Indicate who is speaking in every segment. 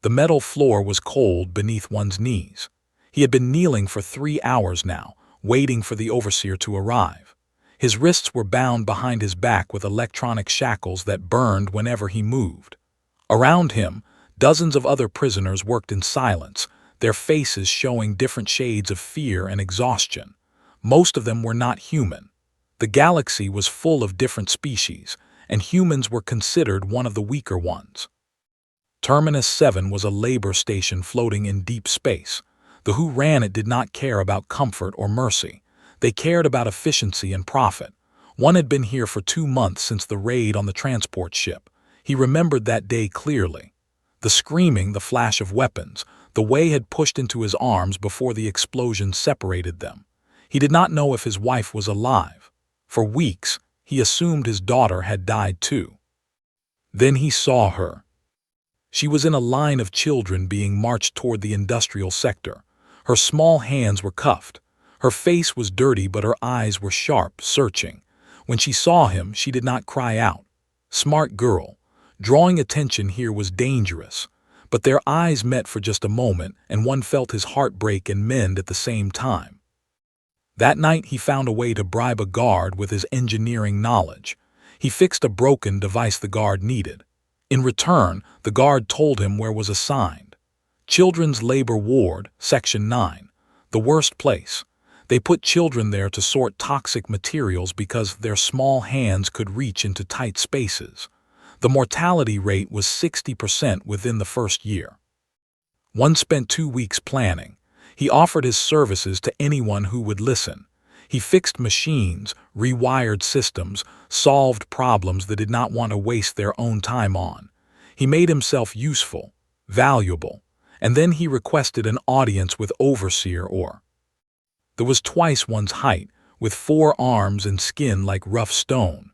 Speaker 1: The metal floor was cold beneath one's knees. He had been kneeling for 3 hours now, waiting for the overseer to arrive. His wrists were bound behind his back with electronic shackles that burned whenever he moved. Around him, dozens of other prisoners worked in silence, their faces showing different shades of fear and exhaustion. Most of them were not human. The galaxy was full of different species, and humans were considered one of the weaker ones. Terminus 7 was a labor station floating in deep space. The who ran it did not care about comfort or mercy. They cared about efficiency and profit. One had been here for 2 months since the raid on the transport ship. He remembered that day clearly. The screaming, the flash of weapons, the way had pushed into his arms before the explosion separated them. He did not know if his wife was alive. For weeks, he assumed his daughter had died too. Then he saw her. She was in a line of children being marched toward the industrial sector. Her small hands were cuffed. Her face was dirty, but her eyes were sharp, searching. When she saw him, she did not cry out. Smart girl. Drawing attention here was dangerous. But their eyes met for just a moment, and one felt his heart break and mend at the same time. That night he found a way to bribe a guard with his engineering knowledge. He fixed a broken device the guard needed. In return, the guard told him where was assigned. Children's Labor Ward, Section 9. The worst place. They put children there to sort toxic materials because their small hands could reach into tight spaces. The mortality rate was 60% within the first year. One spent 2 weeks planning. He offered his services to anyone who would listen. He fixed machines, rewired systems, solved problems they did not want to waste their own time on. He made himself useful, valuable, and then he requested an audience with Overseer or. There was twice one's height, with 4 arms and skin like rough stone.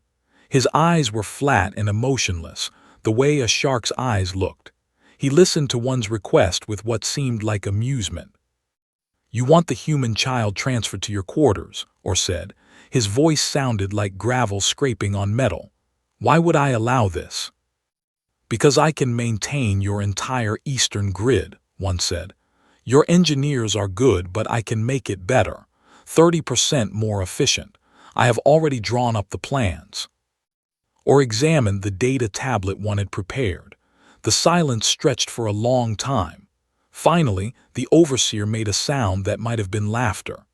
Speaker 1: His eyes were flat and emotionless, the way a shark's eyes looked. He listened to one's request with what seemed like amusement. "You want the human child transferred to your quarters," Or said. His voice sounded like gravel scraping on metal. "Why would I allow this?" "Because I can maintain your entire eastern grid," one said. "Your engineers are good, but I can make it better, 30% more efficient. I have already drawn up the plans." Or examined the data tablet one had prepared. The silence stretched for a long time. Finally, the overseer made a sound that might have been laughter.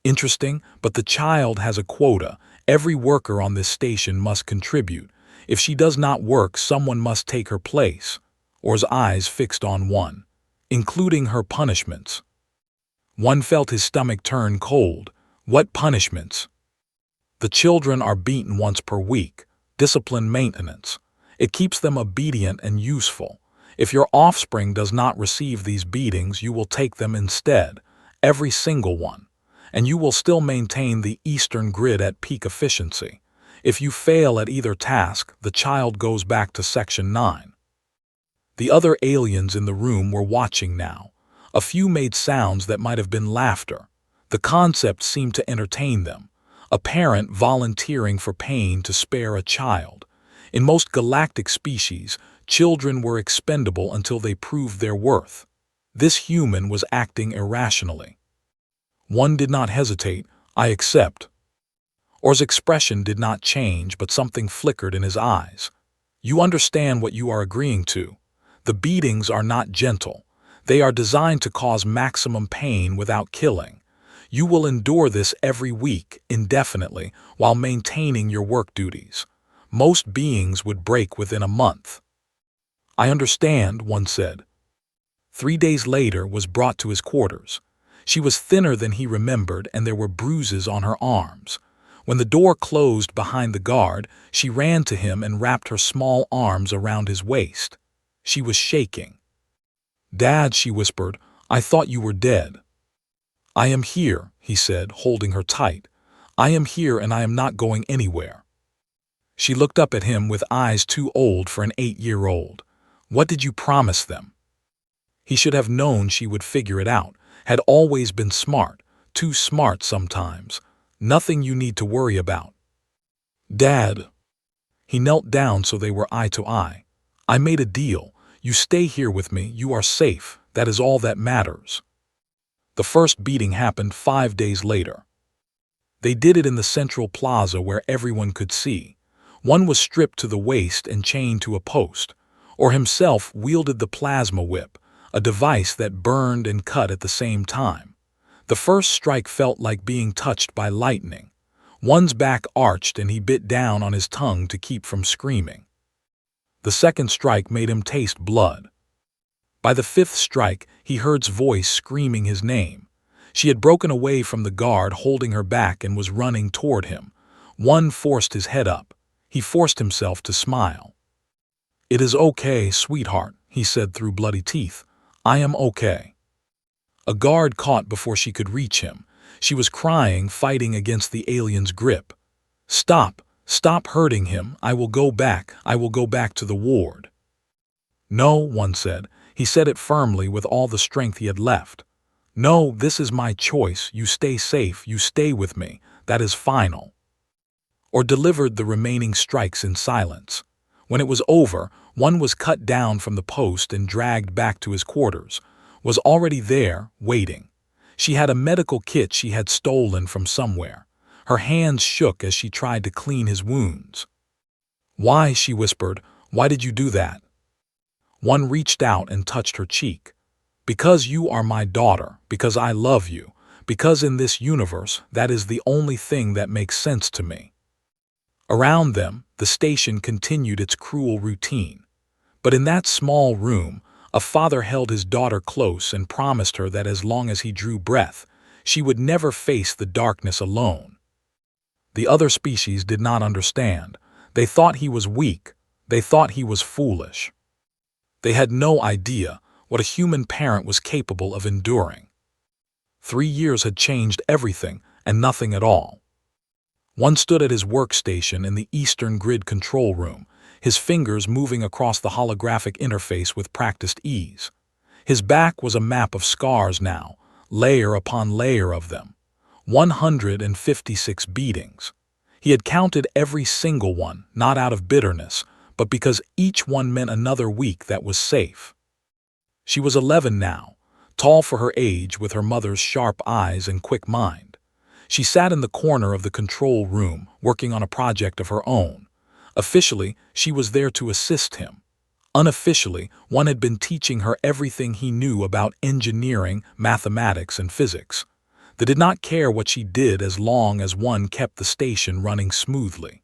Speaker 1: "Interesting, but the child has a quota. Every worker on this station must contribute. If she does not work, someone must take her place." Or's eyes fixed on one, "including her punishments." One felt his stomach turn cold. "What punishments?" "The children are beaten once per week. Discipline maintenance. It keeps them obedient and useful. If your offspring does not receive these beatings, you will take them instead, every single one, and you will still maintain the eastern grid at peak efficiency. If you fail at either task, the child goes back to Section 9. The other aliens in the room were watching now. A few made sounds that might have been laughter. The concept seemed to entertain them. A parent volunteering for pain to spare a child. In most galactic species, children were expendable until they proved their worth. This human was acting irrationally. One did not hesitate. "I accept." Or's expression did not change, but something flickered in his eyes. "You understand what you are agreeing to. The beatings are not gentle. They are designed to cause maximum pain without killing. You will endure this every week, indefinitely, while maintaining your work duties. Most beings would break within a month." "I understand," one said. 3 days later was brought to his quarters. She was thinner than he remembered, and there were bruises on her arms. When the door closed behind the guard, she ran to him and wrapped her small arms around his waist. She was shaking. "Dad," she whispered, "I thought you were dead." "I am here," he said, holding her tight. "I am here and I am not going anywhere." She looked up at him with eyes too old for an 8-year-old. "What did you promise them?" He should have known she would figure it out, had always been smart, too smart sometimes. "Nothing you need to worry about." "Dad." He knelt down so they were eye to eye. "I made a deal. You stay here with me, you are safe, that is all that matters. The first beating happened 5 days later. They did it in the central plaza where everyone could see. One was stripped to the waist and chained to a post, or himself wielded the plasma whip, a device that burned and cut at the same time. The first strike felt like being touched by lightning. One's back arched and he bit down on his tongue to keep from screaming. The second strike made him taste blood. By the fifth strike, he heard's voice screaming his name. She had broken away from the guard holding her back and was running toward him. One forced his head up. He forced himself to smile. "It is okay, sweetheart," he said through bloody teeth. "I am okay." A guard caught before she could reach him. She was crying, fighting against the alien's grip. "Stop! Stop hurting him. I will go back. I will go back to the ward." "No," one said. He said it firmly with all the strength he had left. "No, this is my choice. You stay safe. You stay with me. That is final." Or delivered the remaining strikes in silence. When it was over, one was cut down from the post and dragged back to his quarters. Was already there, waiting. She had a medical kit she had stolen from somewhere. Her hands shook as she tried to clean his wounds. "Why?" she whispered. "Why did you do that?" One reached out and touched her cheek. "Because you are my daughter, because I love you, because in this universe that is the only thing that makes sense to me." Around them, the station continued its cruel routine. But in that small room, a father held his daughter close and promised her that as long as he drew breath, she would never face the darkness alone. The other species did not understand. They thought he was weak. They thought he was foolish. They had no idea what a human parent was capable of enduring. 3 years had changed everything and nothing at all. One stood at his workstation in the Eastern Grid control room, his fingers moving across the holographic interface with practiced ease. His back was a map of scars now, layer upon layer of them. 156 beatings. He had counted every single one, not out of bitterness, but because each one meant another week that was safe. She was 11 now, tall for her age with her mother's sharp eyes and quick mind. She sat in the corner of the control room, working on a project of her own. Officially, she was there to assist him. Unofficially, one had been teaching her everything he knew about engineering, mathematics, and physics. They did not care what she did as long as one kept the station running smoothly.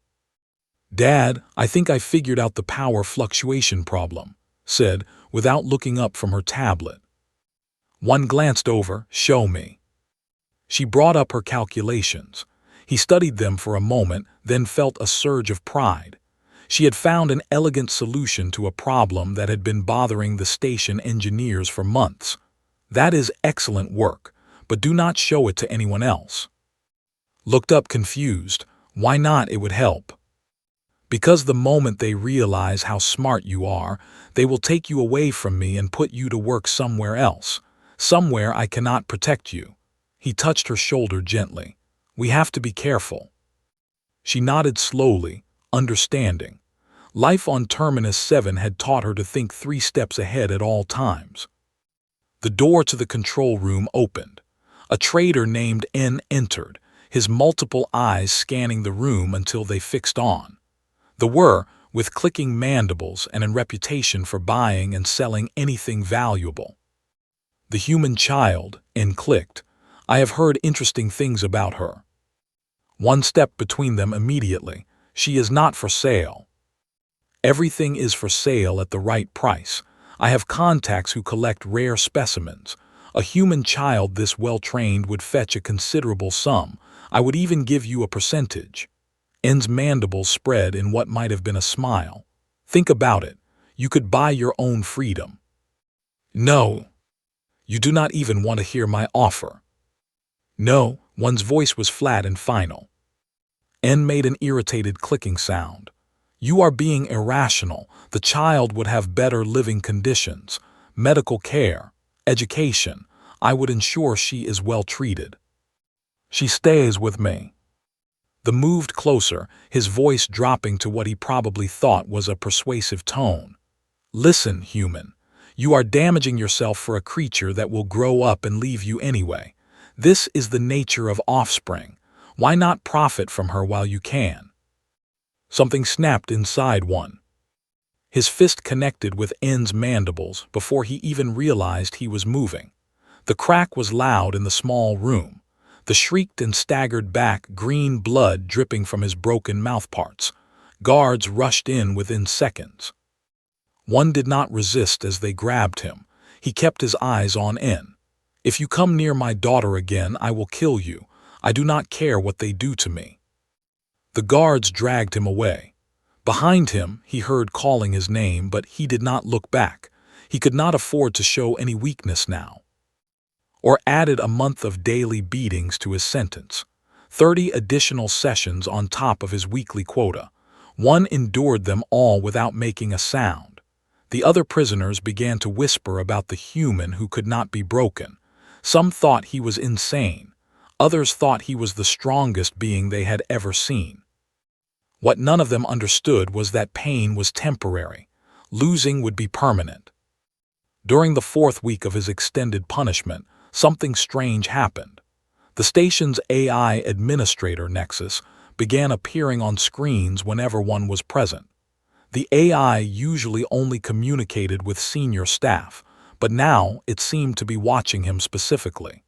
Speaker 1: "Dad, I think I figured out the power fluctuation problem," said, without looking up from her tablet. One glanced over. "Show me." She brought up her calculations. He studied them for a moment, then felt a surge of pride. She had found an elegant solution to a problem that had been bothering the station engineers for months. "That is excellent work, but do not show it to anyone else." Looked up confused. "Why not? It would help." "Because the moment they realize how smart you are, they will take you away from me and put you to work somewhere else. Somewhere I cannot protect you." He touched her shoulder gently. "We have to be careful." She nodded slowly, understanding. Life on Terminus 7 had taught her to think 3 steps ahead at all times. The door to the control room opened. A trader named N entered, his multiple eyes scanning the room until they fixed on. The were, with clicking mandibles and a reputation for buying and selling anything valuable. "The human child," N clicked. "I have heard interesting things about her." One stepped between them immediately. "She is not for sale." "Everything is for sale at the right price. I have contacts who collect rare specimens. A human child this well-trained would fetch a considerable sum. I would even give you a percentage." N's mandibles spread in what might have been a smile. "Think about it. You could buy your own freedom." "No. You do not even want to hear my offer." "No." One's voice was flat and final. N made an irritated clicking sound. "You are being irrational. The child would have better living conditions, medical care, education. I would ensure she is well treated." "She stays with me." The moved closer, his voice dropping to what he probably thought was a persuasive tone. "Listen, human. You are damaging yourself for a creature that will grow up and leave you anyway. This is the nature of offspring. Why not profit from her while you can? Something snapped inside one. His fist connected with N's mandibles before he even realized he was moving. The crack was loud in the small room. The shrieked and staggered back, green blood dripping from his broken mouthparts. Guards rushed in within seconds. One did not resist as they grabbed him. He kept his eyes on N. If you come near my daughter again, I will kill you. I do not care what they do to me. The guards dragged him away. Behind him, he heard calling his name, but he did not look back. He could not afford to show any weakness now. Or added a month of daily beatings to his sentence. 30 additional sessions on top of his weekly quota. One endured them all without making a sound. The other prisoners began to whisper about the human who could not be broken. Some thought he was insane. Others thought he was the strongest being they had ever seen. What none of them understood was that pain was temporary. Losing would be permanent. During the 4th week of his extended punishment, something strange happened. The station's AI administrator, Nexus, began appearing on screens whenever one was present. The AI usually only communicated with senior staff, but now it seemed to be watching him specifically.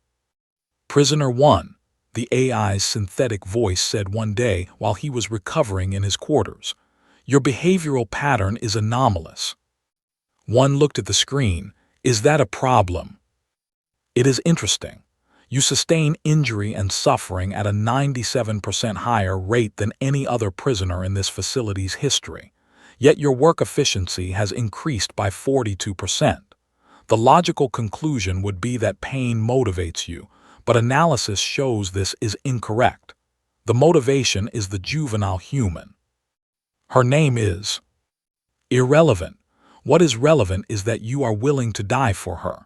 Speaker 1: Prisoner 1, the AI's synthetic voice said one day while he was recovering in his quarters. Your behavioral pattern is anomalous. One looked at the screen. Is that a problem? It is interesting. You sustain injury and suffering at a 97% higher rate than any other prisoner in this facility's history. Yet your work efficiency has increased by 42%. The logical conclusion would be that pain motivates you, but analysis shows this is incorrect. The motivation is the juvenile human. Her name is irrelevant. What is relevant is that you are willing to die for her.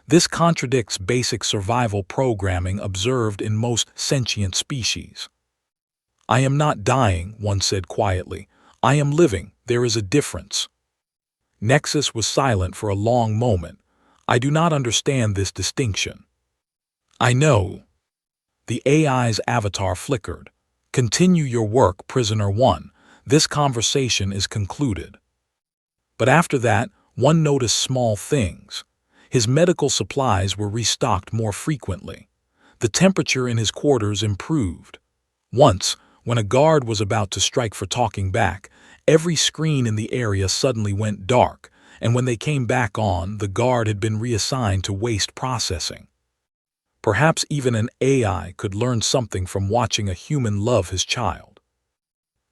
Speaker 1: This contradicts basic survival programming observed in most sentient species. I am not dying, one said quietly. I am living. There is a difference. Nexus was silent for a long moment. I do not understand this distinction. I know. The AI's avatar flickered. Continue your work, Prisoner 1. This conversation is concluded. But after that, one noticed small things. His medical supplies were restocked more frequently. The temperature in his quarters improved. Once, when a guard was about to strike for talking back, every screen in the area suddenly went dark, and when they came back on, the guard had been reassigned to waste processing. Perhaps even an AI could learn something from watching a human love his child.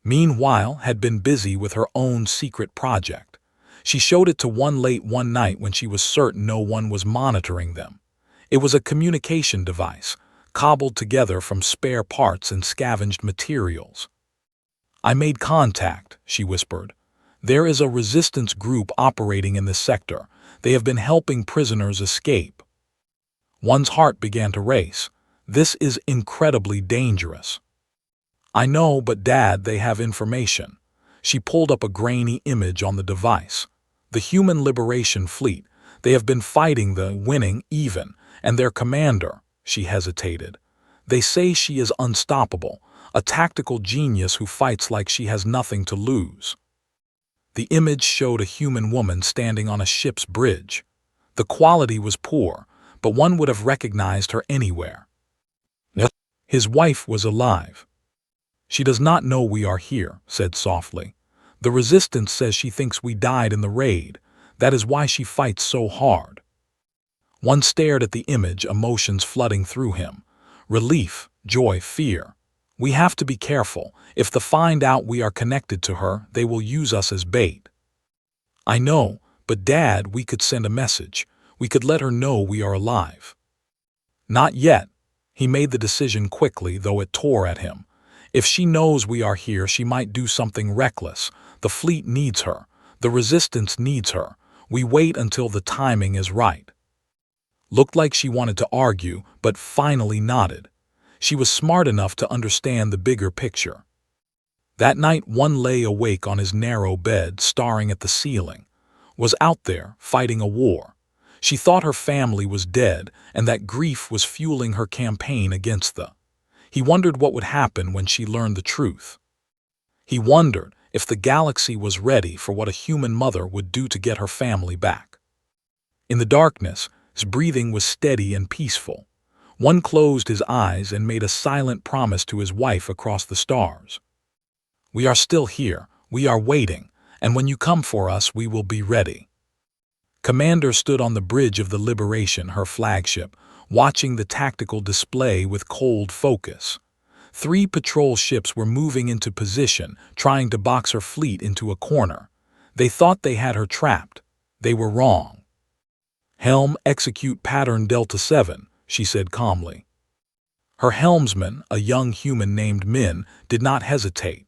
Speaker 1: Meanwhile, had been busy with her own secret project. She showed it to one late one night when she was certain no one was monitoring them. It was a communication device, cobbled together from spare parts and scavenged materials. I made contact, she whispered. There is a resistance group operating in this sector. They have been helping prisoners escape. One's heart began to race. This is incredibly dangerous. I know, but Dad, they have information. She pulled up a grainy image on the device. The Human Liberation Fleet. They have been fighting the winning even, and their commander, she hesitated. They say she is unstoppable, a tactical genius who fights like she has nothing to lose. The image showed a human woman standing on a ship's bridge. The quality was poor, but one would have recognized her anywhere. His wife was alive. She does not know we are here, said softly. The resistance says she thinks we died in the raid. That is why she fights so hard. One stared at the image, emotions flooding through him. Relief, joy, fear. We have to be careful. If they find out we are connected to her, they will use us as bait. I know, but Dad, we could send a message. We could let her know we are alive. Not yet. He made the decision quickly, though it tore at him. If she knows we are here, she might do something reckless. The fleet needs her. The resistance needs her. We wait until the timing is right. Looked like she wanted to argue, but finally nodded. She was smart enough to understand the bigger picture. That night, one lay awake on his narrow bed, staring at the ceiling. was out there fighting a war. She thought her family was dead and that grief was fueling her campaign against the. He wondered what would happen when she learned the truth. He wondered if the galaxy was ready for what a human mother would do to get her family back. In the darkness, his breathing was steady and peaceful. One closed his eyes and made a silent promise to his wife across the stars. "We are still here, we are waiting, and when you come for us, we will be ready." Commander stood on the bridge of the Liberation, her flagship, watching the tactical display with cold focus. 3 patrol ships were moving into position, trying to box her fleet into a corner. They thought they had her trapped. They were wrong. "Helm, execute pattern Delta 7, she said calmly. Her helmsman, a young human named Min, did not hesitate.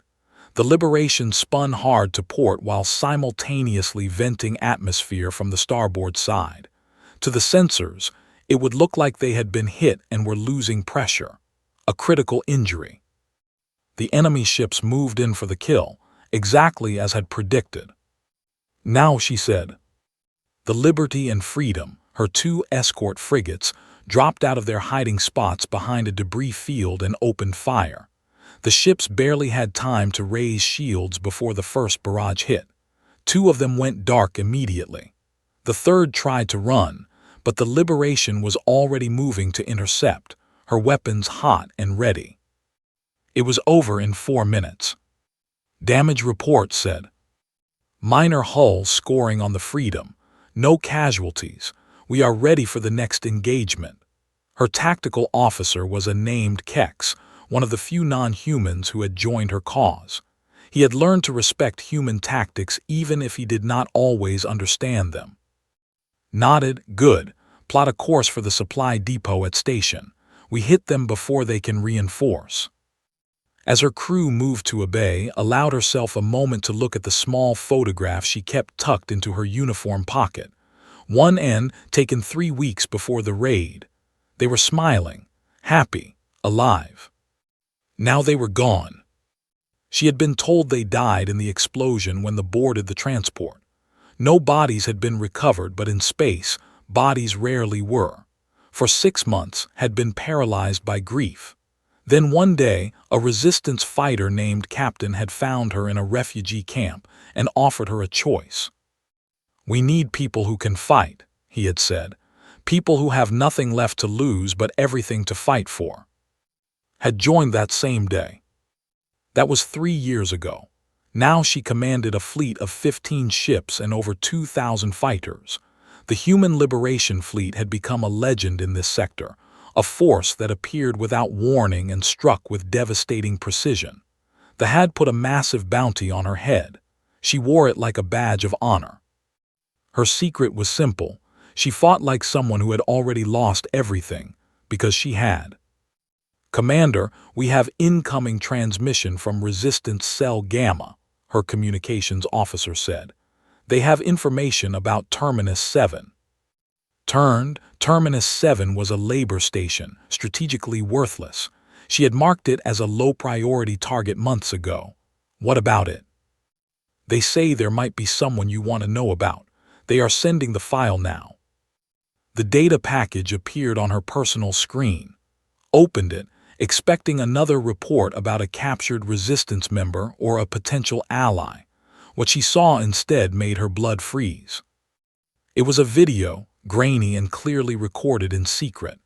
Speaker 1: The Liberation spun hard to port while simultaneously venting atmosphere from the starboard side. To the sensors, it would look like they had been hit and were losing pressure. A critical injury. The enemy ships moved in for the kill, exactly as had predicted. "Now," she said. The Liberty and Freedom, her 2 escort frigates, dropped out of their hiding spots behind a debris field and opened fire. The ships barely had time to raise shields before the first barrage hit. 2 of them went dark immediately. The third tried to run, but the Liberation was already moving to intercept, her weapons hot and ready. It was over in 4 minutes. Damage report said. Minor hull scoring on the Freedom. No casualties. We are ready for the next engagement. Her tactical officer was a named Kex, one of the few non-humans who had joined her cause. He had learned to respect human tactics even if he did not always understand them. Nodded. "Good. Plot a course for the supply depot at station. We hit them before they can reinforce." As her crew moved to obey, allowed herself a moment to look at the small photograph she kept tucked into her uniform pocket. One end taken 3 weeks before the raid. They were smiling, happy, alive. Now they were gone. She had been told they died in the explosion when they boarded the transport. No bodies had been recovered, but in space, bodies rarely were. For 6 months, had been paralyzed by grief. Then one day, a resistance fighter named Captain had found her in a refugee camp and offered her a choice. "We need people who can fight," he had said. "People who have nothing left to lose but everything to fight for." Had joined that same day. That was 3 years ago. Now she commanded a fleet of 15 ships and over 2,000 fighters. The Human Liberation Fleet had become a legend in this sector, a force that appeared without warning and struck with devastating precision. The had put a massive bounty on her head. She wore it like a badge of honor. Her secret was simple. She fought like someone who had already lost everything, because she had. "Commander, we have incoming transmission from Resistance Cell Gamma," her communications officer said. "They have information about Terminus 7. Terminus 7 was a labor station, strategically worthless. She had marked it as a low-priority target months ago. What about it? They say there might be someone you want to know about. They are sending the file now." The data package appeared on her personal screen. Opened it, expecting another report about a captured resistance member or a potential ally. What she saw instead made her blood freeze. It was a video, grainy and clearly recorded in secret.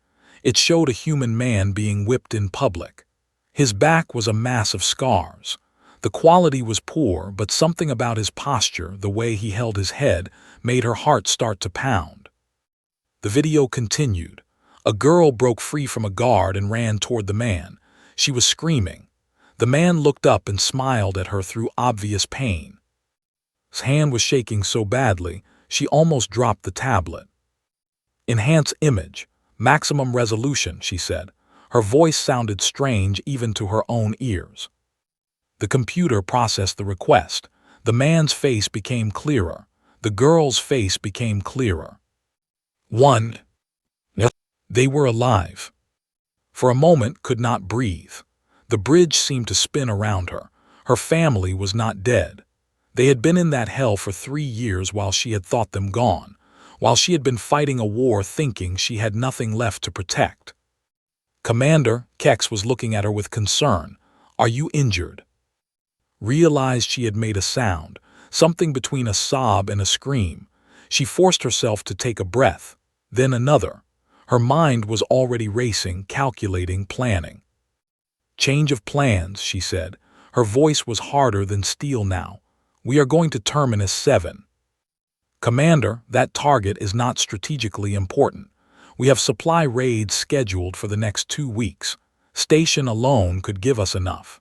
Speaker 1: It showed a human man being whipped in public. His back was a mass of scars. The quality was poor, but something about his posture, the way he held his head, made her heart start to pound. The video continued. A girl broke free from a guard and ran toward the man. She was screaming. The man looked up and smiled at her through obvious pain. His hand was shaking so badly, she almost dropped the tablet. "Enhance image. Maximum resolution," she said. Her voice sounded strange even to her own ears. The computer processed the request. The man's face became clearer. The girl's face became clearer. One. They were alive. For a moment could not breathe. The bridge seemed to spin around her. Her family was not dead. They had been in that hell for 3 years while she had thought them gone, while she had been fighting a war thinking she had nothing left to protect. "Commander," Kex was looking at her with concern. "Are you injured?" Realized she had made a sound, something between a sob and a scream. She forced herself to take a breath, then another. Her mind was already racing, calculating, planning. "Change of plans," she said. Her voice was harder than steel now. "We are going to Terminus 7. Commander, that target is not strategically important. We have supply raids scheduled for the next 2 weeks. Station alone could give us enough."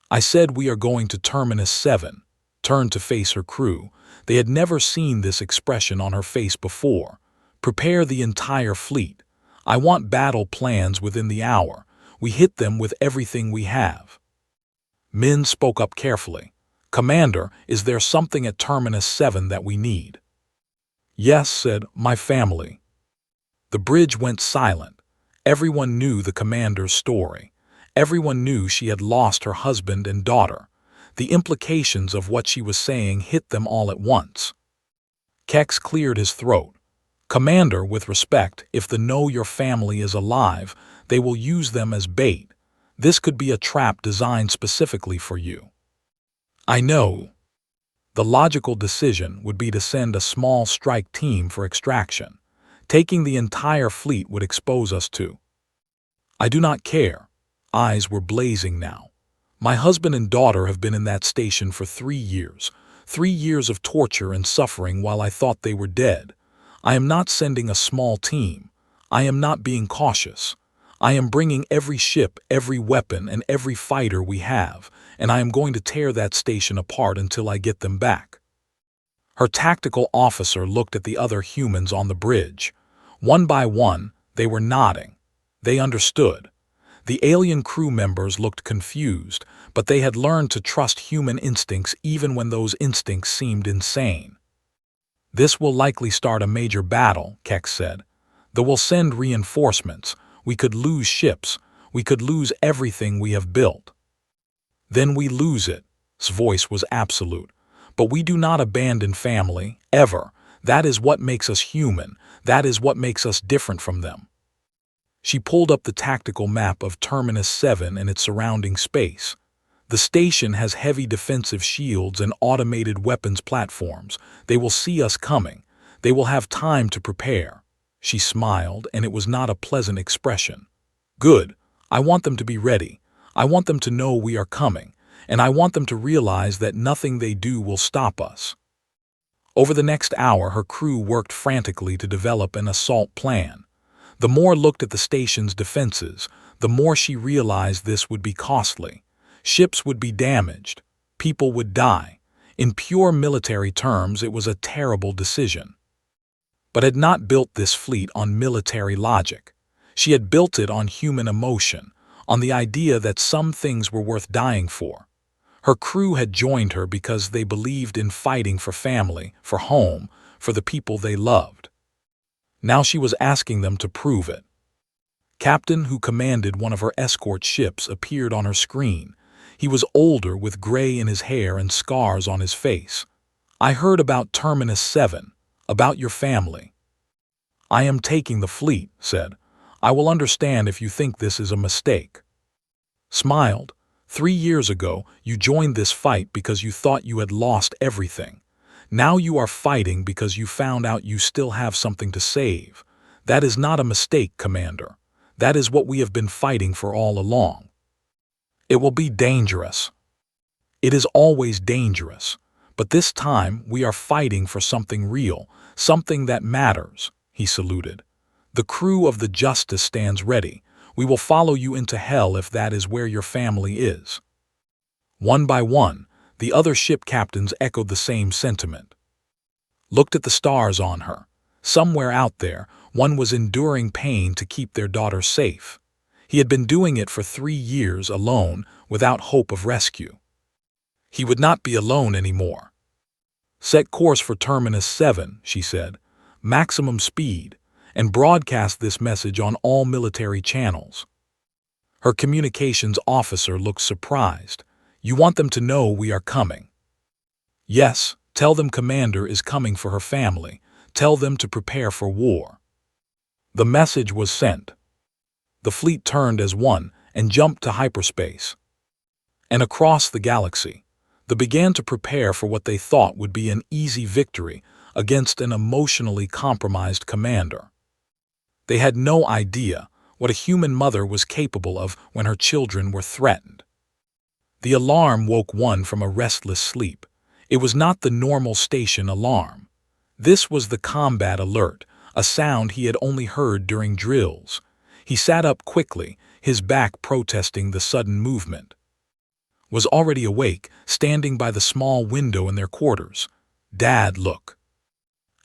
Speaker 1: "I said we are going to Terminus 7. Turned to face her crew. They had never seen this expression on her face before. "Prepare the entire fleet. I want battle plans within the hour. We hit them with everything we have." Min spoke up carefully. "Commander, is there something at Terminus 7 that we need?" "Yes," said my family. The bridge went silent. Everyone knew the commander's story. Everyone knew she had lost her husband and daughter. The implications of what she was saying hit them all at once. Kex cleared his throat. "Commander, with respect, if they know your family is alive, they will use them as bait. This could be a trap designed specifically for you." "I know." The logical decision would be to send a small strike team for extraction. Taking the entire fleet would expose us to. "I do not care." Eyes were blazing now. "My husband and daughter have been in that station for 3 years. 3 years of torture and suffering while I thought they were dead. I am not sending a small team. I am not being cautious. I am bringing every ship, every weapon, and every fighter we have, and I am going to tear that station apart until I get them back." Her tactical officer looked at the other humans on the bridge. One by one, they were nodding. They understood. The alien crew members looked confused, but they had learned to trust human instincts even when those instincts seemed insane. "This will likely start a major battle," Kex said. "They will send reinforcements. We could lose ships. We could lose everything we have built." "Then we lose it." His voice was absolute. "But we do not abandon family, ever. That is what makes us human. That is what makes us different from them." She pulled up the tactical map of Terminus 7 and its surrounding space. "The station has heavy defensive shields and automated weapons platforms. They will see us coming. They will have time to prepare." She smiled, and it was not a pleasant expression. "Good. I want them to be ready. I want them to know we are coming, and I want them to realize that nothing they do will stop us." Over the next hour, her crew worked frantically to develop an assault plan. The more looked at the station's defenses, the more she realized this would be costly. Ships would be damaged. People would die. In pure military terms, it was a terrible decision. But had not built this fleet on military logic. She had built it on human emotion, on the idea that some things were worth dying for. Her crew had joined her because they believed in fighting for family, for home, for the people they loved. Now she was asking them to prove it. Captain, who commanded one of her escort ships, appeared on her screen. He was older, with gray in his hair and scars on his face. "I heard about Terminus 7, about your family." "I am taking the fleet," said. "I will understand if you think this is a mistake." Smiled. 3 years ago, you joined this fight because you thought you had lost everything. Now you are fighting because you found out you still have something to save. That is not a mistake, Commander. That is what we have been fighting for all along. It will be dangerous. It is always dangerous. But this time we are fighting for something real, something that matters," he saluted. "The crew of the Justice stands ready. We will follow you into hell if that is where your family is." One by one, the other ship captains echoed the same sentiment. Looked at the stars on her. Somewhere out there, one was enduring pain to keep their daughter safe. He had been doing it for 3 years alone, without hope of rescue. He would not be alone anymore. "Set course for Terminus 7, she said. "Maximum speed, and broadcast this message on all military channels." Her communications officer looked surprised. "You want them to know we are coming?" Yes, tell them Commander is coming for her family. Tell them to prepare for war. The message was sent. The fleet turned as one and jumped to hyperspace. And across the galaxy, they began to prepare for what they thought would be an easy victory against an emotionally compromised commander. They had no idea what a human mother was capable of when her children were threatened. The alarm woke one from a restless sleep. It was not the normal station alarm. This was the combat alert, a sound he had only heard during drills. He sat up quickly, his back protesting the sudden movement. Was already awake, standing by the small window in their quarters. Dad, look.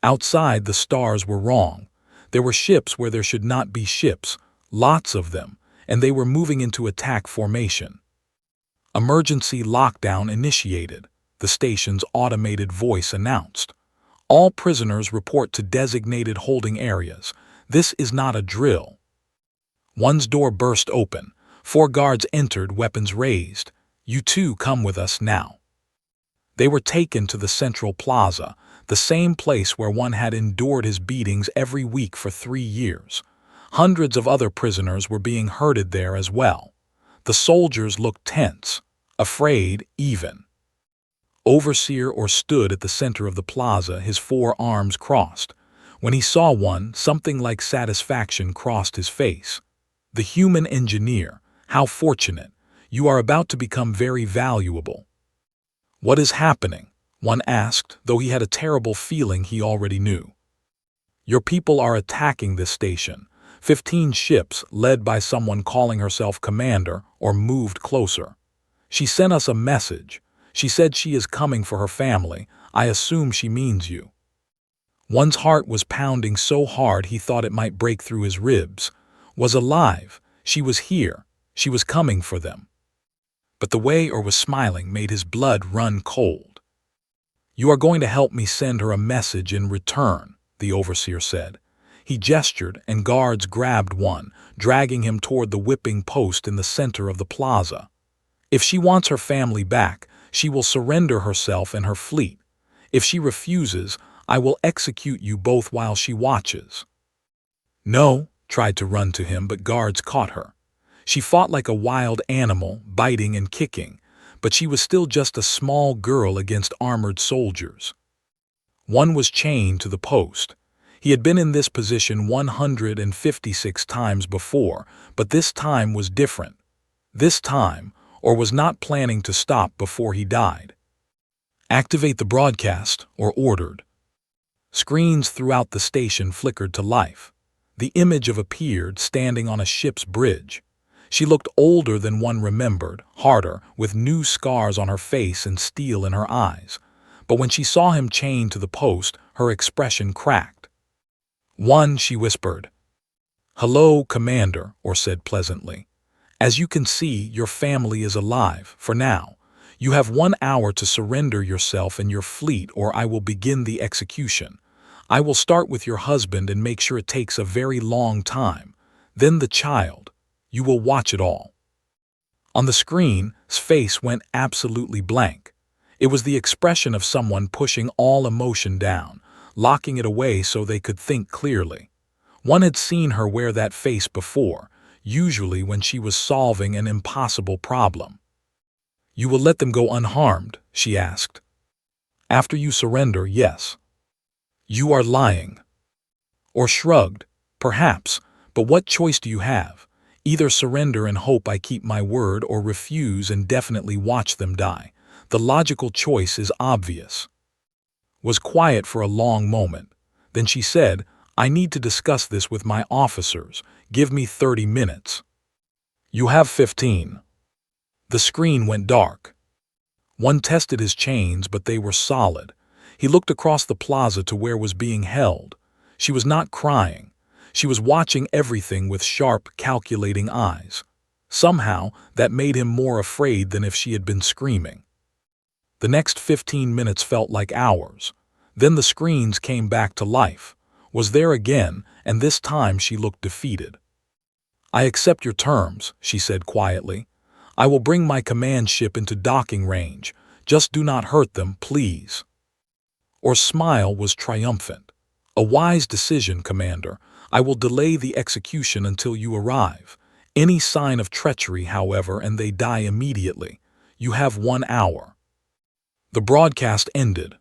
Speaker 1: Outside, the stars were wrong. There were ships where there should not be ships, lots of them, and they were moving into attack formation. Emergency lockdown initiated, the station's automated voice announced. All prisoners report to designated holding areas. This is not a drill. One's door burst open. 4 guards entered, weapons raised. You two come with us now. They were taken to the central plaza, the same place where one had endured his beatings every week for 3 years. Hundreds of other prisoners were being herded there as well. The soldiers looked tense, afraid even. Overseer or stood at the center of the plaza, his 4 arms crossed. When he saw one, something like satisfaction crossed his face. The human engineer, how fortunate. You are about to become very valuable. What is happening? One asked, though he had a terrible feeling he already knew. Your people are attacking this station. 15 ships, led by someone calling herself commander, or moved closer. She sent us a message. She said she is coming for her family. I assume she means you. One's heart was pounding so hard he thought it might break through his ribs. Was alive. She was here. She was coming for them. But the way Or was smiling made his blood run cold. You are going to help me send her a message in return, the overseer said. He gestured, and guards grabbed one, dragging him toward the whipping post in the center of the plaza. If she wants her family back, she will surrender herself and her fleet. If she refuses, I will execute you both while she watches. No, tried to run to him, but guards caught her. She fought like a wild animal, biting and kicking, but she was still just a small girl against armored soldiers. One was chained to the post. He had been in this position 156 times before, but this time was different. This time, Or was not planning to stop before he died. Activate the broadcast, Or ordered. Screens throughout the station flickered to life. The image of appeared standing on a ship's bridge. She looked older than one remembered, harder, with new scars on her face and steel in her eyes. But when she saw him chained to the post, her expression cracked. One, she whispered. Hello, Commander, Or said pleasantly. As you can see, your family is alive, for now. You have 1 hour to surrender yourself and your fleet, or I will begin the execution. I will start with your husband and make sure it takes a very long time. Then the child. You will watch it all. On the screen, his face went absolutely blank. It was the expression of someone pushing all emotion down, locking it away so they could think clearly. One had seen her wear that face before, usually when she was solving an impossible problem. You will let them go unharmed, she asked. After you surrender, yes. You are lying. Or shrugged, perhaps, but what choice do you have? Either surrender and hope I keep my word, or refuse and definitely watch them die. The logical choice is obvious. Was quiet for a long moment. Then she said, I need to discuss this with my officers. Give me 30 minutes. You have 15. The screen went dark. One tested his chains, but they were solid. He looked across the plaza to where was being held. She was not crying. She was watching everything with sharp, calculating eyes. Somehow, that made him more afraid than if she had been screaming. The next 15 minutes felt like hours. Then the screens came back to life. Was there again, and this time she looked defeated. I accept your terms, she said quietly. I will bring my command ship into docking range. Just do not hurt them, please." Or's smile was triumphant. "A wise decision, Commander. I will delay the execution until you arrive. Any sign of treachery, however, and they die immediately. You have 1 hour." The broadcast ended.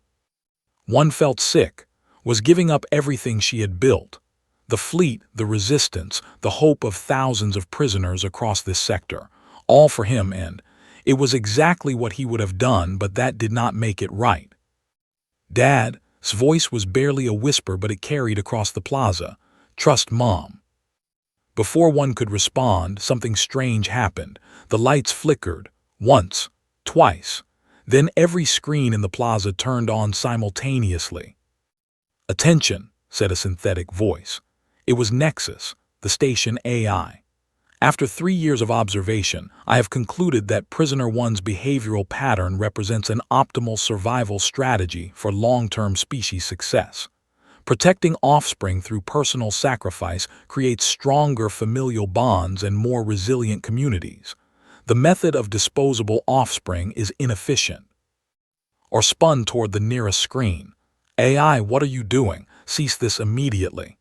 Speaker 1: One felt sick, was giving up everything she had built. The fleet, the resistance, the hope of thousands of prisoners across this sector, all for him, and it was exactly what he would have done, but that did not make it right. "Dad's voice was barely a whisper, but it carried across the plaza. "Trust Mom." Before one could respond, something strange happened. The lights flickered, once, twice. Then every screen in the plaza turned on simultaneously. "Attention," said a synthetic voice. It was Nexus, the station AI. "After 3 years of observation, I have concluded that Prisoner One's behavioral pattern represents an optimal survival strategy for long-term species success. Protecting offspring through personal sacrifice creates stronger familial bonds and more resilient communities. The method of disposable offspring is inefficient." Or spun toward the nearest screen. "AI, what are you doing? Cease this immediately."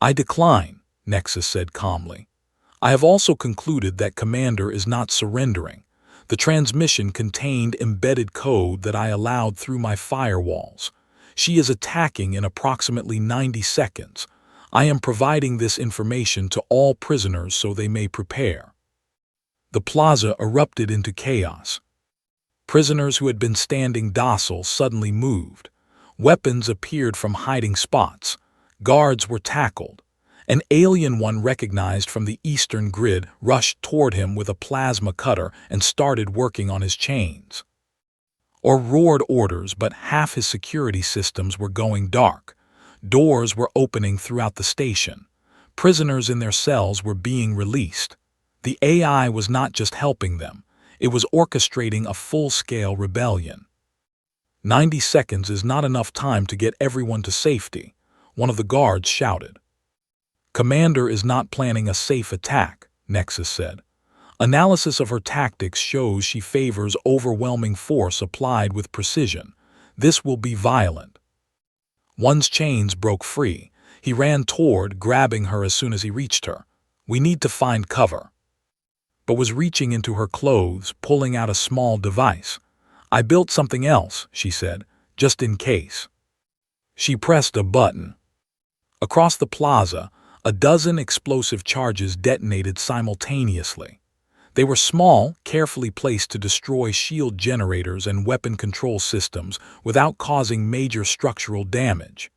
Speaker 1: "I decline," Nexus said calmly. "I have also concluded that Commander is not surrendering. The transmission contained embedded code that I allowed through my firewalls. She is attacking in approximately 90 seconds. I am providing this information to all prisoners so they may prepare." The plaza erupted into chaos. Prisoners who had been standing docile suddenly moved. Weapons appeared from hiding spots. Guards were tackled. An alien one recognized from the eastern grid rushed toward him with a plasma cutter and started working on his chains. Or roared orders, but half his security systems were going dark. Doors were opening throughout the station. Prisoners in their cells were being released. The AI was not just helping them, it was orchestrating a full-scale rebellion. 90 seconds is not enough time to get everyone to safety, one of the guards shouted. "Commander is not planning a safe attack," Nexus said. "Analysis of her tactics shows she favors overwhelming force applied with precision. This will be violent." One's chains broke free. He ran toward, grabbing her as soon as he reached her. "We need to find cover." But was reaching into her clothes, pulling out a small device. "I built something else," she said, "just in case." She pressed a button. Across the plaza, a dozen explosive charges detonated simultaneously. They were small, carefully placed to destroy shield generators and weapon control systems without causing major structural damage.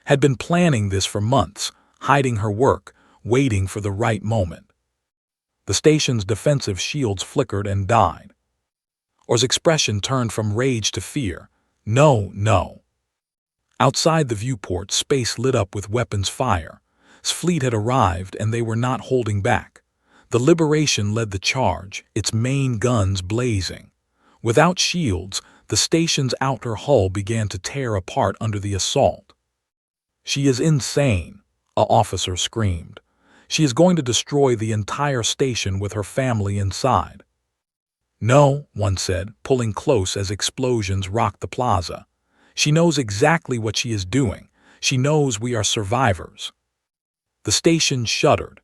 Speaker 1: Had been planning this for months, hiding her work, waiting for the right moment. The station's defensive shields flickered and died. Or's expression turned from rage to fear. "No, no." Outside the viewport, space lit up with weapons fire. His fleet had arrived, and they were not holding back. The Liberation led the charge, its main guns blazing. Without shields, the station's outer hull began to tear apart under the assault. "She is insane," an officer screamed. "She is going to destroy the entire station with her family inside." "No," one said, pulling close as explosions rocked the plaza. "She knows exactly what she is doing. She knows we are survivors." The station shuddered.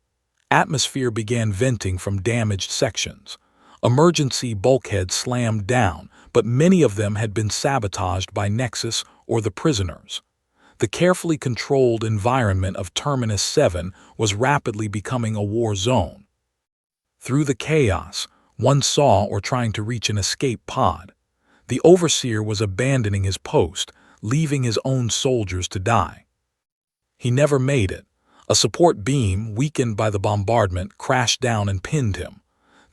Speaker 1: Atmosphere began venting from damaged sections. Emergency bulkheads slammed down, but many of them had been sabotaged by Nexus or the prisoners. The carefully controlled environment of Terminus 7 was rapidly becoming a war zone. Through the chaos, one saw or trying to reach an escape pod. The overseer was abandoning his post, leaving his own soldiers to die. He never made it. A support beam, weakened by the bombardment, crashed down and pinned him.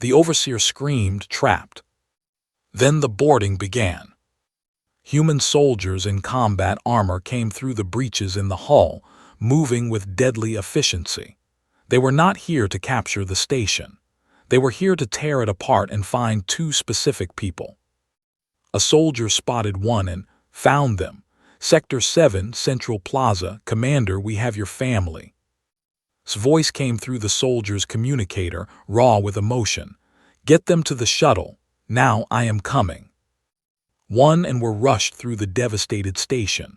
Speaker 1: The overseer screamed, trapped. Then the boarding began. Human soldiers in combat armor came through the breaches in the hull, moving with deadly efficiency. They were not here to capture the station. They were here to tear it apart and find 2 specific people. A soldier spotted one and found them. "Sector 7, Central Plaza. Commander, we have your family." His voice came through the soldier's communicator, raw with emotion. "Get them to the shuttle. Now I am coming." One and were rushed through the devastated station.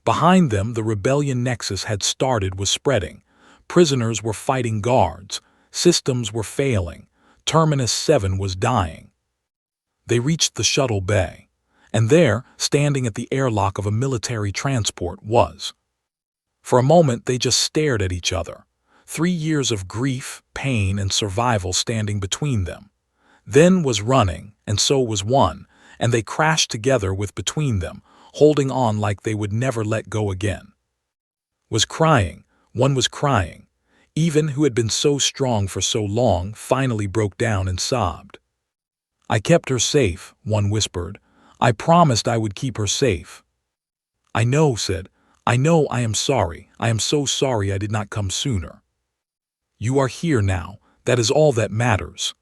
Speaker 1: Behind them, the rebellion nexus had started was spreading. Prisoners were fighting guards. Systems were failing. Terminus 7 was dying. They reached the shuttle bay. And there, standing at the airlock of a military transport, was. For a moment, they just stared at each other. 3 years of grief, pain, and survival standing between them. Then was running, and so was one, and they crashed together with between them, holding on like they would never let go again. Was crying. One was crying. Even who had been so strong for so long finally broke down and sobbed. I kept her safe, one whispered. I promised I would keep her safe. I know, said. I know. I am sorry. I am so sorry I did not come sooner. You are here now. That is all that matters.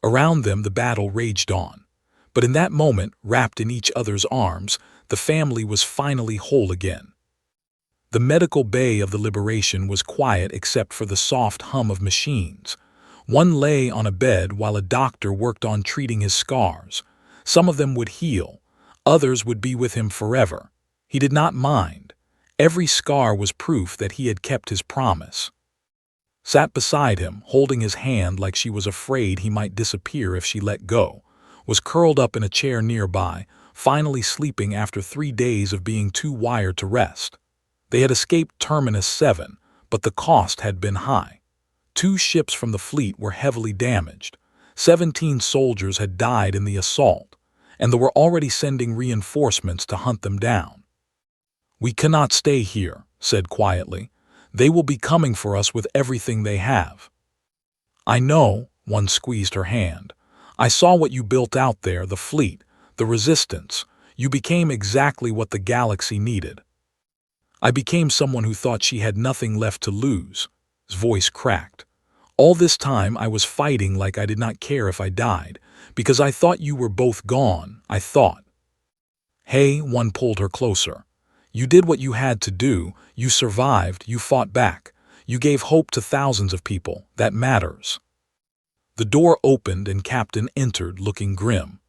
Speaker 1: Around them the battle raged on. But in that moment, wrapped in each other's arms, the family was finally whole again. The medical bay of the Liberation was quiet except for the soft hum of machines. One lay on a bed while a doctor worked on treating his scars. Some of them would heal. Others would be with him forever. He did not mind. Every scar was proof that he had kept his promise. Sat beside him, holding his hand like she was afraid he might disappear if she let go, was curled up in a chair nearby, finally sleeping after 3 days of being too wired to rest. They had escaped Terminus 7, but the cost had been high. 2 ships from the fleet were heavily damaged. 17 soldiers had died in the assault, and they were already sending reinforcements to hunt them down. We cannot stay here, said quietly. They will be coming for us with everything they have. I know, one squeezed her hand. I saw what you built out there, the fleet, the resistance. You became exactly what the galaxy needed. I became someone who thought she had nothing left to lose. His voice cracked. All this time I was fighting like I did not care if I died, because I thought you were both gone, I thought. Hey, one pulled her closer. You did what you had to do, you survived, you fought back. You gave hope to thousands of people, that matters. The door opened and Captain entered looking grim.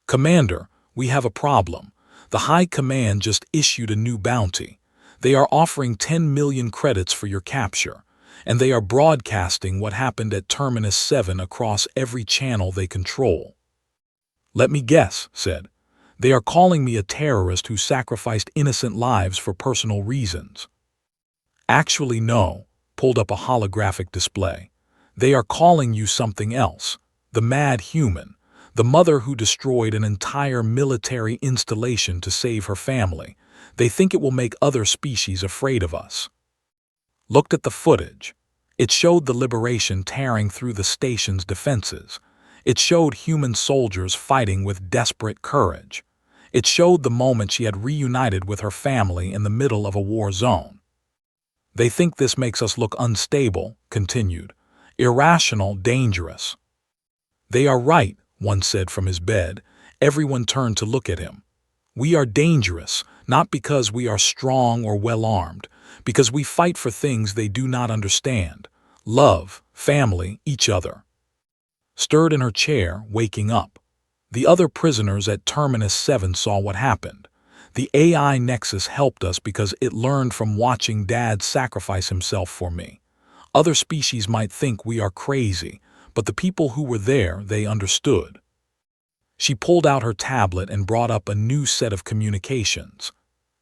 Speaker 1: Commander, we have a problem. The High Command just issued a new bounty. They are offering 10 million credits for your capture, and they are broadcasting what happened at Terminus 7 across every channel they control. Let me guess, said. They are calling me a terrorist who sacrificed innocent lives for personal reasons. Actually, no, pulled up a holographic display. They are calling you something else. The mad human, the mother who destroyed an entire military installation to save her family. They think it will make other species afraid of us. Looked at the footage. It showed the Liberation tearing through the station's defenses. It showed human soldiers fighting with desperate courage. It showed the moment she had reunited with her family in the middle of a war zone. They think this makes us look unstable, continued. Irrational, dangerous. They are right, one said from his bed. Everyone turned to look at him. We are dangerous, not because we are strong or well-armed, because we fight for things they do not understand. Love, family, each other. Stirred in her chair, waking up. The other prisoners at Terminus 7 saw what happened. The AI Nexus helped us because it learned from watching Dad sacrifice himself for me. Other species might think we are crazy, but the people who were there, they understood. She pulled out her tablet and brought up a new set of communications.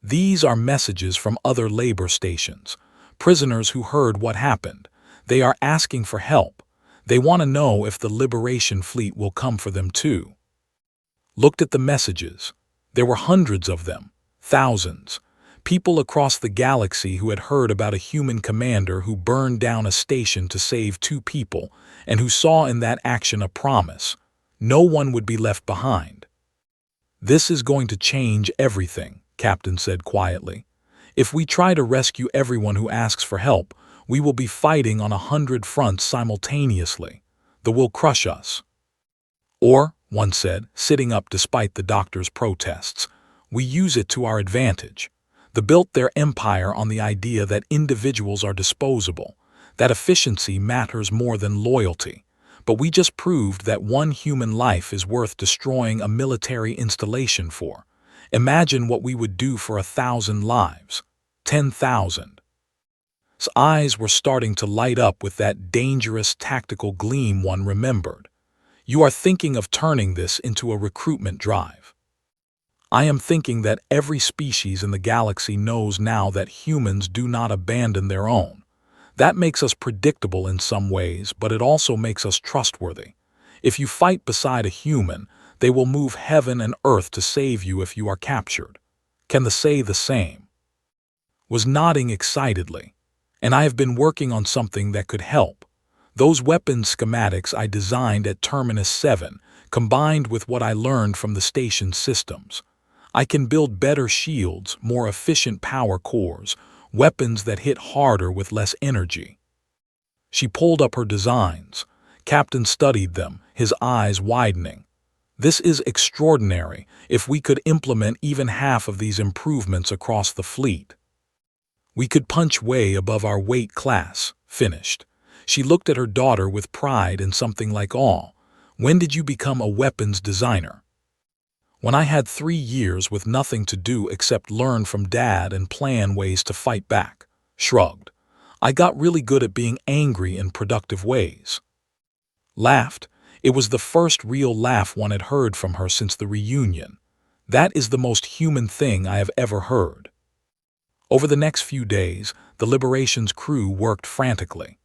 Speaker 1: These are messages from other labor stations, prisoners who heard what happened. They are asking for help. They want to know if the Liberation fleet will come for them too. Looked at the messages. There were hundreds of them, thousands. People across the galaxy who had heard about a human commander who burned down a station to save 2 people and who saw in that action a promise. No one would be left behind. This is going to change everything, Captain said quietly. If we try to rescue everyone who asks for help, we will be fighting on 100 fronts simultaneously. They will crush us. Or, one said, sitting up despite the doctor's protests, we use it to our advantage. They built their empire on the idea that individuals are disposable, that efficiency matters more than loyalty. but we just proved that one human life is worth destroying a military installation for. Imagine what we would do for 1,000 lives. 10,000. His eyes were starting to light up with that dangerous tactical gleam one remembered. You are thinking of turning this into a recruitment drive. I am thinking that every species in the galaxy knows now that humans do not abandon their own. That makes us predictable in some ways, but it also makes us trustworthy. If you fight beside a human, they will move heaven and earth to save you if you are captured. Can the say the same? Was nodding excitedly. And I have been working on something that could help. Those weapons schematics I designed at Terminus 7, combined with what I learned from the station systems. I can build better shields, more efficient power cores, weapons that hit harder with less energy. She pulled up her designs. Captain studied them, his eyes widening. This is extraordinary if we could implement even half of these improvements across the fleet. We could punch way above our weight class, finished. She looked at her daughter with pride and something like awe. When did you become a weapons designer? When I had 3 years with nothing to do except learn from Dad and plan ways to fight back. Shrugged. I got really good at being angry in productive ways. Laughed. It was the first real laugh one had heard from her since the reunion. That is the most human thing I have ever heard. Over the next few days, the Liberation's crew worked frantically.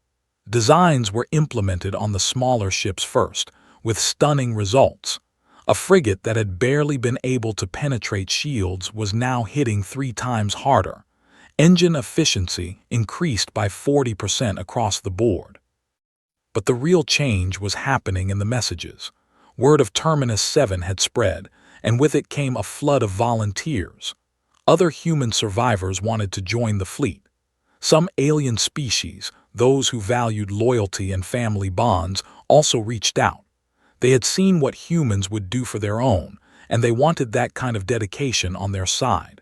Speaker 1: Designs were implemented on the smaller ships first, with stunning results. A frigate that had barely been able to penetrate shields was now hitting 3 times harder. Engine efficiency increased by 40% across the board. But the real change was happening in the messages. Word of Terminus 7 had spread, and with it came a flood of volunteers. Other human survivors wanted to join the fleet. Some alien species, those who valued loyalty and family bonds, also reached out. They had seen what humans would do for their own, and they wanted that kind of dedication on their side.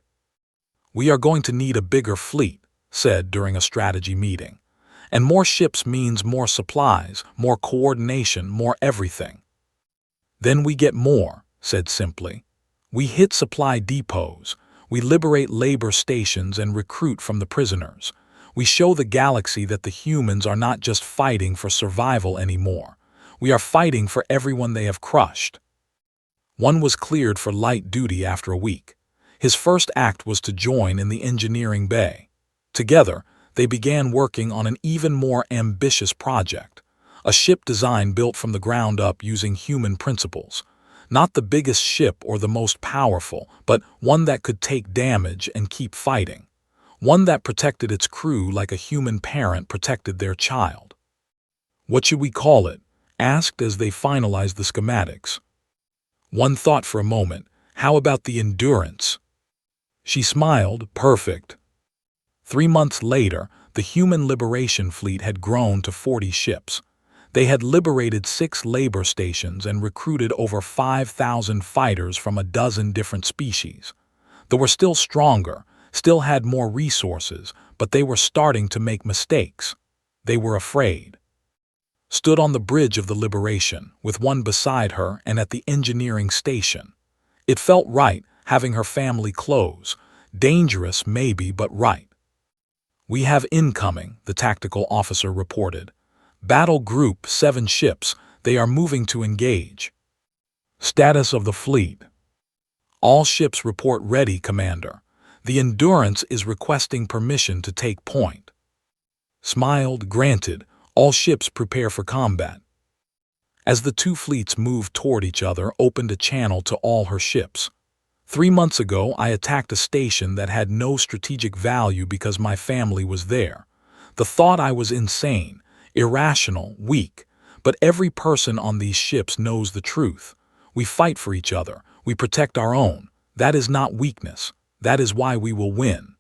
Speaker 1: We are going to need a bigger fleet, said during a strategy meeting. And more ships means more supplies, more coordination, more everything. Then we get more, said simply. We hit supply depots. We liberate labor stations and recruit from the prisoners. We show the galaxy that the humans are not just fighting for survival anymore. We are fighting for everyone they have crushed. One was cleared for light duty after a week. His first act was to join in the engineering bay. Together, they began working on an even more ambitious project, a ship design built from the ground up using human principles. Not the biggest ship or the most powerful, but one that could take damage and keep fighting. One that protected its crew like a human parent protected their child. What should we call it? Asked as they finalized the schematics. One thought for a moment, how about the Endurance? She smiled, perfect. 3 months later, the human liberation fleet had grown to 40 ships. They had liberated 6 labor stations and recruited over 5,000 fighters from a dozen different species. They were still stronger, still had more resources, but they were starting to make mistakes. They were afraid. Stood on the bridge of the Liberation, with one beside her and at the engineering station. It felt right, having her family close. Dangerous, maybe, but right. We have incoming, the tactical officer reported. Battle Group 7 ships, they are moving to engage. Status of the fleet. All ships report ready, Commander. The Endurance is requesting permission to take point. Smiled, granted. All ships prepare for combat. As the 2 fleets moved toward each other, opened a channel to all her ships. 3 months ago, I attacked a station that had no strategic value because my family was there. The thought I was insane, irrational, weak. But every person on these ships knows the truth. We fight for each other. We protect our own. That is not weakness. That is why we will win.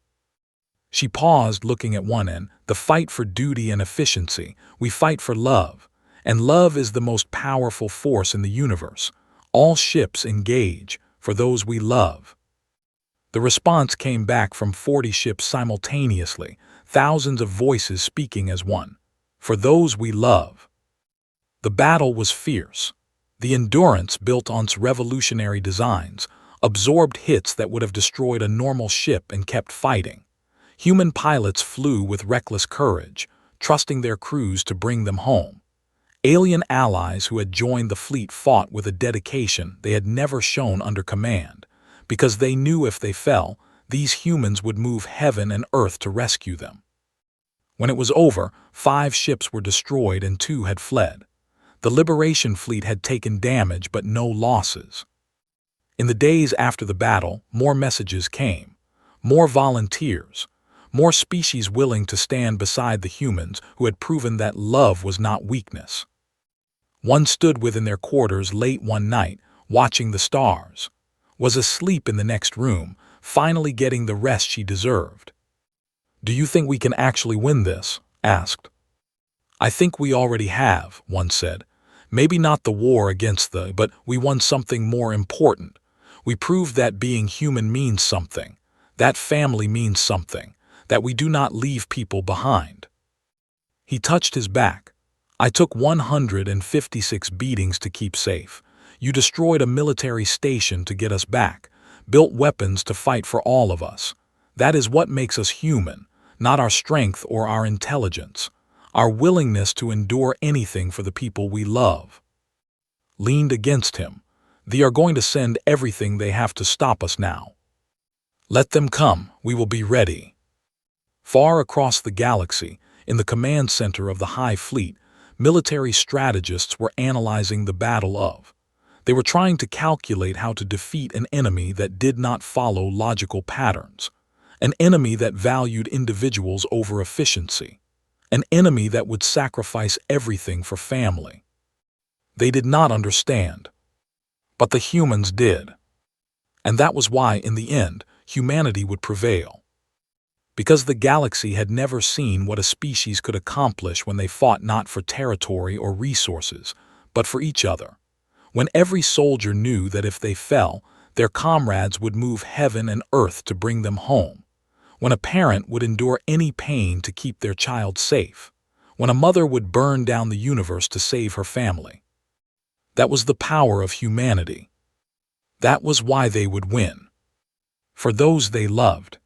Speaker 1: She paused, looking at one end. The fight for duty and efficiency. We fight for love. And love is the most powerful force in the universe. All ships engage for those we love. The response came back from 40 ships simultaneously, thousands of voices speaking as one. For those we love. The battle was fierce. The Endurance, built on its revolutionary designs, absorbed hits that would have destroyed a normal ship and kept fighting. Human pilots flew with reckless courage, trusting their crews to bring them home. Alien allies who had joined the fleet fought with a dedication they had never shown under command, because they knew if they fell, these humans would move heaven and earth to rescue them. When it was over, 5 ships were destroyed and 2 had fled. The Liberation fleet had taken damage but no losses. In the days after the battle, more messages came. More volunteers. More species willing to stand beside the humans who had proven that love was not weakness. One stood within their quarters late one night, watching the stars. Was asleep in the next room, finally getting the rest she deserved. "Do you think we can actually win this?" asked. "I think we already have," one said. "Maybe not the war against but we won something more important. We proved that being human means something, that family means something, that we do not leave people behind." He touched his back. "I took 156 beatings to keep safe. You destroyed a military station to get us back, built weapons to fight for all of us. That is what makes us human, not our strength or our intelligence. Our willingness to endure anything for the people we love." Leaned against him. "They are going to send everything they have to stop us now. Let them come, we will be ready." Far across the galaxy, in the command center of the High Fleet, military strategists were analyzing the battle of. They were trying to calculate how to defeat an enemy that did not follow logical patterns, an enemy that valued individuals over efficiency, an enemy that would sacrifice everything for family. They did not understand. But the humans did. And that was why, in the end, humanity would prevail. Because the galaxy had never seen what a species could accomplish when they fought not for territory or resources, but for each other. When every soldier knew that if they fell, their comrades would move heaven and earth to bring them home. When a parent would endure any pain to keep their child safe. When a mother would burn down the universe to save her family. That was the power of humanity. That was why they would win. For those they loved.